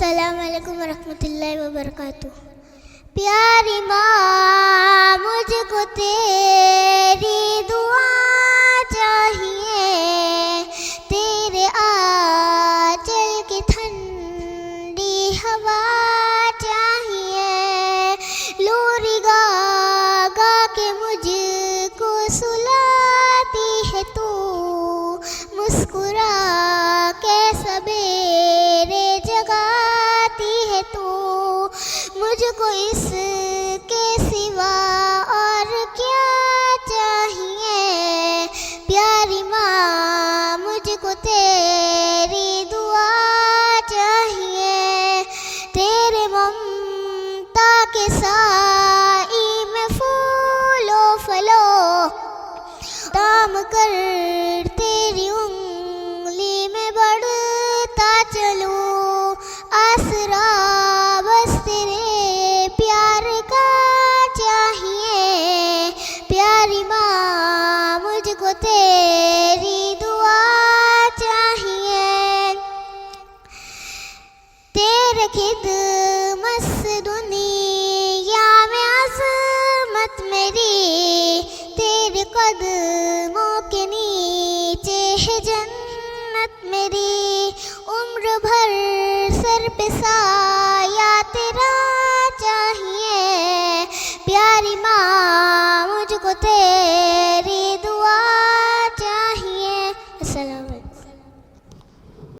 अस्सलाम वालेकुम वरहमतुल्लाहि वबरकातुह। प्यारी माँ, मुझको तेरी दुआ चाहिए, तेरे आंचल की ठंडी हवा चाहिए। लोरी गा गा के मुझको सुलाती है तू, मुस्कुरा के सवेरे जगाती है तू। मुझको इसके सिवा और क्या चाहिए। प्यारी माँ, मुझको तेरी दुआ चाहिए। तेरे ममता के साई में फूलो फलो ताम कर तेरी उंगली में बढ़ता चलूं। आसरा बस तेरे प्यार का चाहिए। प्यारी माँ, मुझको तेरी दुआ चाहिए। तेरे खिदमत से दुनिया में अज़मत मेरी, तेरे कदमों के नीचे है जन्नत मेरी। उम्र भर सर पे साया तेरा चाहिए। प्यारी माँ, मुझको तेरा